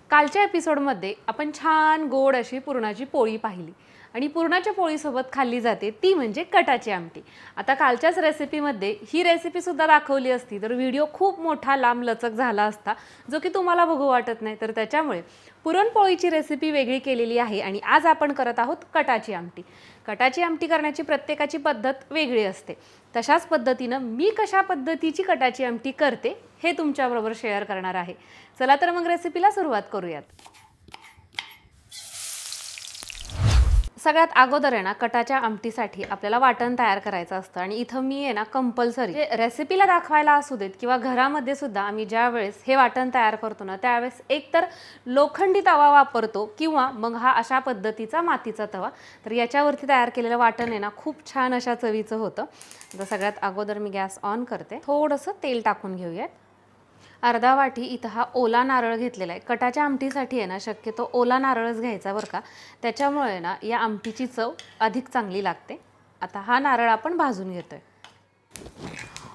कालच्या एपिसोडमध्ये आपण छान गोड अशी पुरणाची पोळी पाहिली आणि पुरणाच्या पोळीसोबत खाल्ली जाते ती म्हणजे कटाची आमटी। आता कालच्याच रेसिपीमध्ये ही रेसिपी सुद्धा दाखवली असती तर व्हिडिओ खूप मोठा लांब लचक झाला असता, जो की तुम्हाला बघू वाटत नाही। तर त्याच्यामुळे पुरणपोळीची रेसिपी वेगळी केलेली आहे आणि आज आपण करत आहोत कटाची आमटी। कटाची आमटी करण्याची प्रत्येकाची पद्धत वेगळी असते, तशाच पद्धतीने मी कशा पद्धतीची कटाची आमटी करते हे तुमच्याबरोबर शेअर करणार आहे। चला तर मग रेसिपीला सुरुवात करूयात। सगळ्यात अगोदर आहे ना कटाच्या आमटीसाठी आपल्याला वाटण तयार करायचं असतं आणि इथं मी आहे ना कंपल्सरी रेसिपीला दाखवायला असू देत किंवा घरामध्ये सुद्धा आम्ही ज्या वेळेस हे वाटण तयार करतो ना त्यावेळेस एक तर लोखंडी तवा वापरतो किंवा मग हा अशा पद्धतीचा मातीचा तवा। तर याच्यावरती तयार केलेलं वाटण आहे ना खूप छान अशा चवीचं होतं। तर सगळ्यात अगोदर मी गॅस ऑन करते, थोडंसं तेल टाकून घेऊयात। अर्धा वाटी इथं हा ओला नारळ घेतलेला आहे। कटाच्या आमटीसाठी आहे ना शक्यतो ओला नारळच घ्यायचा बरं का, त्याच्यामुळे ना या आमटीची चव अधिक चांगली लागते। आता हा नारळ आपण भाजून घेतोय।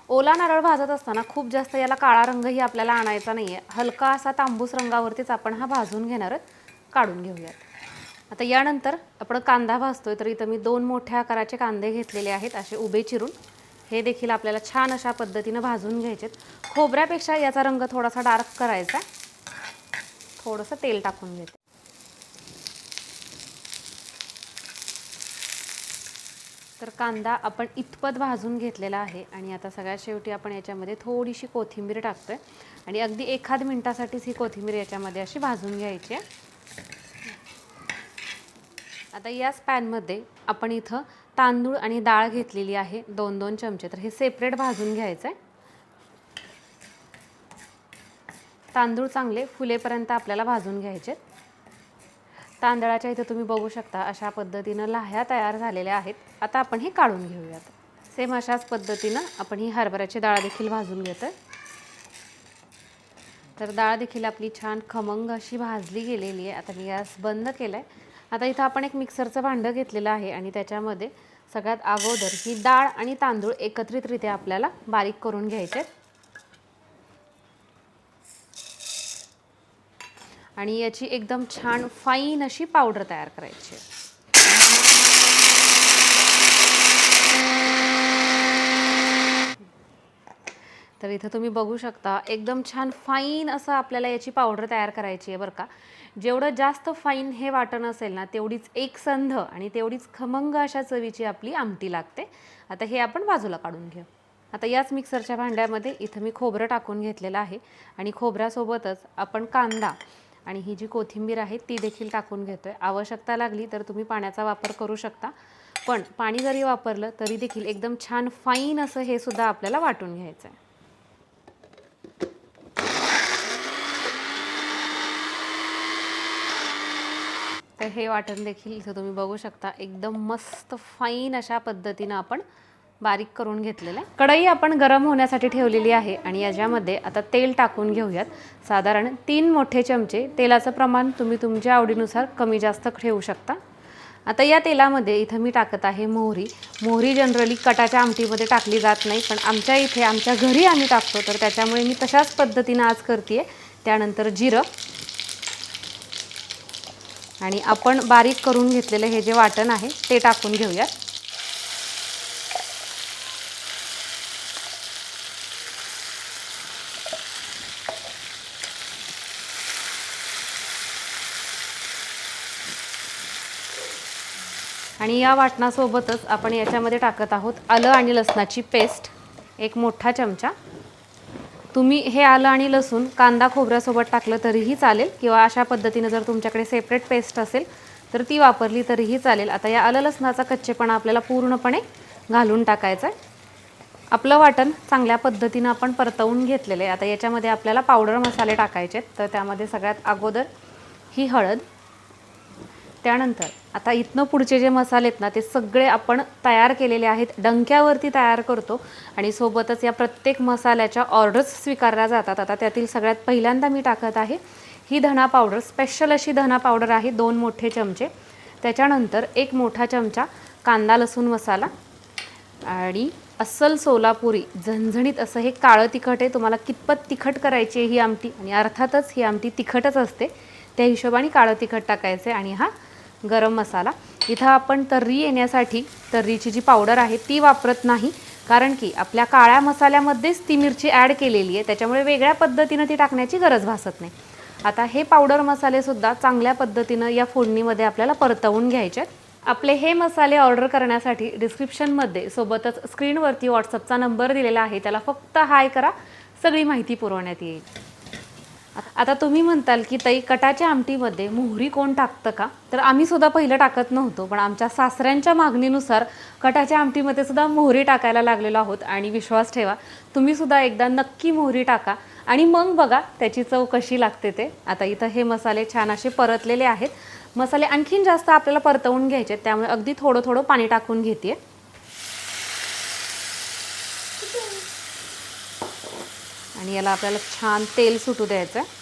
ओला नारळ भाजत असताना खूप जास्त याला काळा रंगही आपल्याला आणायचा नाहीये, हलका असा तांबूस रंगावरतीच आपण हा भाजून घेणार आहोत। काढून घेऊयात। आता यानंतर आपण कांदा भाजतोय, तर इथं मी 2 मोठ्या आकाराचे कांदे घेतलेले आहेत असे उभे चिरून। हे देखील आपल्याला छान अशा पद्धतीने भाजून घ्यायचे। खोबऱ्यापेक्षा याचा रंग थोडासा डार्क करायचा। थोडंसं तेल टाकून घेते। तर कांदा आपण इतपत भाजून घेतलेला आहे आणि आता सगळ्यात शेवटी आपण याच्यामध्ये थोडीशी कोथिंबीर टाकतोय आणि अगदी 1 मिनिटासाठीच ही कोथिंबीर याच्यामध्ये अशी भाजून घ्यायची आहे। आता याच पॅनमध्ये आपण इथं तांदूळ आणि डाळ घेतलेली आहे 2-2 चमचे, तर हे सेपरेट भाजून घ्यायचं आहे। तांदूळ चांगले फुलेपर्यंत आपल्याला भाजून घ्यायचे। तांदळाच्या इथे तुम्ही बघू शकता अशा पद्धतीने लाह्या तयार झालेल्या आहेत। आता आपण हे काढून घेऊयात। सेम अशाच पद्धतीने आपण ही हरभऱ्याची डाळ देखील भाजून घेतोय। तर डाळ देखील आपली छान खमंग अशी भाजली गेलेली आहे। आता मी गॅस बंद केलाय। आता इथं आपण एक मिक्सरचं भांडं घेतलेलं आहे आणि त्याच्यामध्ये सगळ्यात अगोदर ही डाळ आणि तांदूळ एकत्रितरित्या आपल्याला बारीक करून घ्यायचे आणि याची एकदम छान फाईन अशी पावडर तयार करायची। तर इथं तुम्ही बघू शकता एकदम छान फाईन असं आपल्याला याची पावडर तयार करायची आहे बरं का। जेवढं जास्त फाईन हे वाटण असेल ना तेवढीच एकसंध आणि तेवढीच खमंग अशा चवीची आपली आमटी लागते। आता हे आपण बाजूला काढून घेऊ। आता याच मिक्सरच्या भांड्यामध्ये इथं मी खोबरं टाकून घेतलेलं आहे आणि खोबऱ्यासोबतच आपण कांदा आणि ही जी कोथिंबीर आहे ती देखील टाकून घेतोय। आवश्यकता लागली तर तुम्ही पाण्याचा वापर करू शकता, पण पाणी जरी वापरलं तरी देखील एकदम छान फाईन असं हे सुद्धा आपल्याला वाटून घ्यायचं आहे। तर हे वाटण देखील इथं तुम्ही बघू शकता एकदम मस्त फाईन अशा पद्धतीने आपण बारीक करून घेतलेलं आहे। कढई आपण गरम होण्यासाठी ठेवलेली आहे आणि याच्यामध्ये आता तेल टाकून घेऊयात। साधारण 3 मोठे चमचे तेलाचं प्रमाण तुम्ही तुमच्या आवडीनुसार कमी जास्त ठेवू शकता। आता या तेलामध्ये इथं मी टाकत आहे मोहरी। मोहरी जनरली कटाच्या आमटीमध्ये टाकली जात नाही, पण आमच्या इथे आमच्या घरी आम्ही टाकतो, तर त्याच्यामुळे मी तशाच पद्धतीने आज करते। त्यानंतर जिरं आणि आपण बारीक करून घेतलेले हे जे वाटण आहे ते टाकून घेऊयात। आणि या वाटणासोबतच आपण याच्यामध्ये टाकत आहोत आलं आणि लसणाची पेस्ट 1 मोठा चमचा। तुम्ही हे आलं आणि लसूण कांदा खोबऱ्यासोबत टाकलं तरीही चालेल किंवा अशा पद्धतीने जर तुमच्याकडे सेपरेट पेस्ट असेल तर ती वापरली तरीही चालेल। आता या आलं लसणाचा कच्चेपणा आपल्याला पूर्णपणे घालून टाकायचा आहे। आपलं वाटण चांगल्या पद्धतीने आपण परतवून घेतलेले आहे। आता याच्यामध्ये आपल्याला पावडर मसाले टाकायचे आहेत, तर त्यामध्ये सगळ्यात अगोदर ही हळद, त्यानंतर आता इथनं पुढचे जे मसाले आहेत ना ते सगळे आपण तयार केलेले आहेत, डंक्यावरती तयार करतो आणि सोबतच या प्रत्येक मसाल्याच्या ऑर्डर्स स्वीकारल्या जातात। आता त्यातील सगळ्यात पहिल्यांदा मी टाकत आहे ही धना पावडर, स्पेशल अशी धना पावडर आहे 2 मोठे चमचे। त्याच्यानंतर 1 मोठा चमचा कांदा लसूण मसाला आणि अस्सल सोलापुरी झणझणीत असं हे काळं तिखट आहे। तुम्हाला कितपत तिखट करायची आहे ही आमटी, आणि अर्थातच ही आमटी तिखटच असते त्या हिशोबाने काळं तिखट टाकायचं आहे. आणि हा गरम मसाला. इथं आपण तर्री येण्यासाठी तर्रीची जी पावडर आहे ती वापरत नाही, कारण की आपल्या काळ्या मसाल्यामध्येच ती मिरची ॲड केलेली आहे, त्याच्यामुळे वेगळ्या पद्धतीनं ती टाकण्याची गरज भासत नाही. आता हे पावडर मसालेसुद्धा चांगल्या पद्धतीनं या फोडणीमध्ये आपल्याला परतवून घ्यायचे आहेत. आपले हे मसाले ऑर्डर करण्यासाठी डिस्क्रिप्शनमध्ये सोबतच स्क्रीनवरती व्हॉट्सअपचा नंबर दिलेला आहे, त्याला फक्त हाय करा, सगळी माहिती पुरवण्यात येईल. आता तुम्ही म्हणताल की ताई कटाच्या आमटीमध्ये मोहरी कोण टाकतं का? तर आम्ही सुद्धा पहिलं टाकत नव्हतो, पण आमच्या सासऱ्यांच्या मागणीनुसार कटाच्या आमटीमध्ये सुद्धा मोहरी टाकायला लागलेलो आहोत. आणि विश्वास ठेवा, तुम्ही सुद्धा एकदा नक्की मोहरी टाका आणि मग बघा त्याची चव कशी लागते ते. आता इथं हे मसाले छान असे परतलेले आहेत. मसाले आणखीन जास्त आपल्याला परतवून घ्यायचे, त्यामुळे अगदी थोडं थोडं पाणी टाकून घेते. आणि याला आपल्याला छान तेल सुटू द्यायचं आहे.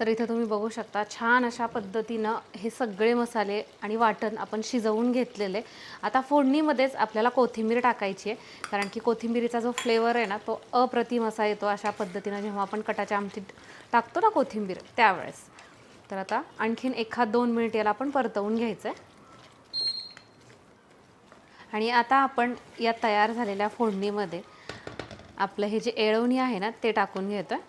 तर इथं तुम्ही बघू शकता छान अशा पद्धतीनं हे सगळे मसाले आणि वाटण आपण शिजवून घेतलेले. आता फोडणीमध्येच आपल्याला कोथिंबीर टाकायची आहे, कारण की कोथिंबीरीचा जो फ्लेवर आहे ना तो अप्रतिम असा येतो अशा पद्धतीनं जेव्हा आपण कटाच्या आमटीत टाकतो ना कोथिंबीर त्यावेळेस. तर आता आणखीन 1-2 मिनिट याला आपण परतवून घ्यायचं आहे. आणि आता आपण या तयार झालेल्या फोडणीमध्ये आपलं हे जे येळवणी आहे ना ते टाकून घेतो आहे.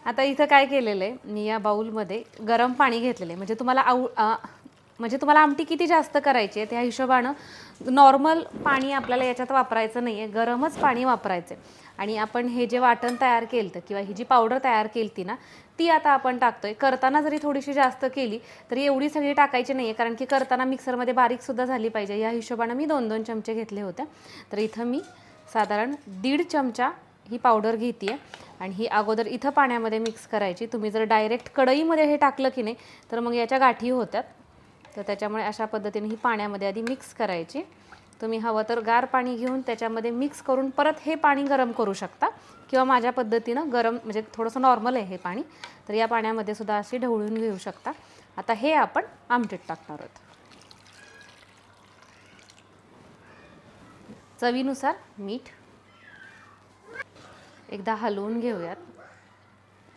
आता इथं काय केलेलं आहे, मी या बाउलमध्ये गरम पाणी घेतलेलं आहे. म्हणजे तुम्हाला आमटी किती जास्त करायची आहे त्या हिशोबानं नॉर्मल पाणी आपल्याला याच्यात वापरायचं नाही आहे, गरमच पाणी वापरायचं आहे. आणि आपण हे जे वाटण तयार केलं होतं किंवा ही जी पावडर तयार केली ती ना ती आता आपण टाकतोय. करताना जरी थोडीशी जास्त केली तरी एवढी सगळी टाकायची नाही आहे, कारण की करताना मिक्सरमध्ये बारीकसुद्धा झाली पाहिजे. या हिशोबानं मी 2-2 चमचे घेतले होते. तर इथं मी साधारण 1.5 चमचा ही पावडर घेते आहे. आणि ही अगोदर इथं पाण्यामध्ये मिक्स करायची. तुम्ही जर डायरेक्ट कढईमध्ये हे टाकलं की नाही तर मग याच्या गाठी होतात. तर त्याच्यामुळे अशा पद्धतीने ही पाण्यामध्ये आधी मिक्स करायची. तुम्ही हवं तर गार पाणी घेऊन त्याच्यामध्ये मिक्स करून परत हे पाणी गरम करू शकता, किंवा माझ्या पद्धतीनं गरम म्हणजे थोडंसं नॉर्मल आहे हे पाणी, तर या पाण्यामध्ये सुद्धा अशी ढवळून घेऊ शकता. आता हे आपण आमटीत टाकणार आहोत. चवीनुसार मीठ एकदा हलवून घेऊयात.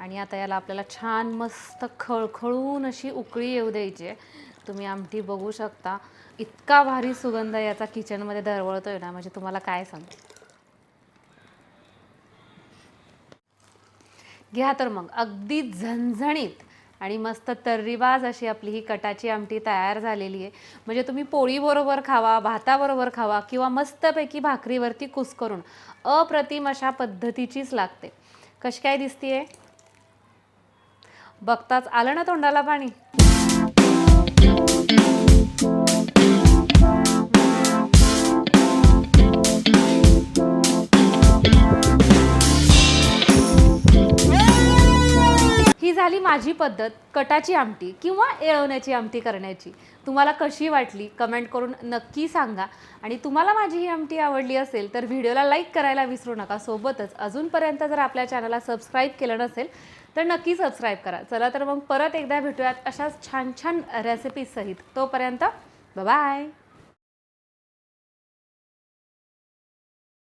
आणि आता याला आपल्याला छान मस्त खळखळून अशी उकळी येऊ द्यायची आहे. तुम्ही आमटी बघू शकता, इतका भारी सुगंध याचा किचनमध्ये दरवळतोय ना, म्हणजे तुम्हाला काय सांगू. घ्या तर मग अगदी झणझणीत आणि मस्त तर्रीबाज अशी आपली ही कटाची आमटी तयार झालेली आहे. म्हणजे तुम्ही पोळीबरोबर खावा, भाताबरोबर खावा, किंवा मस्तपैकी भाकरीवरती कुस्करून अप्रतिम अशा पद्धतीचीच लागते. कशी काय दिसतीये बघताच आलं ना तोंडाला पाणी. ही झाली माझी पद्धत कटाची आमटी किंवा येळवण्याची आमटी करण्याची. तुम्हाला कशी वाटली कमेंट करून नक्की सांगा. आणि तुम्हाला माझी ही आमटी आवडली असेल तर व्हिडिओला लाईक करायला विसरू नका. सोबतच अजूनपर्यंत जर आपल्या चॅनलला सबस्क्राईब केलं नसेल तर नक्की सबस्क्राईब करा. चला तर मग परत एकदा भेटूयात अशाच छान छान रेसिपी सहित. तोपर्यंत बाय.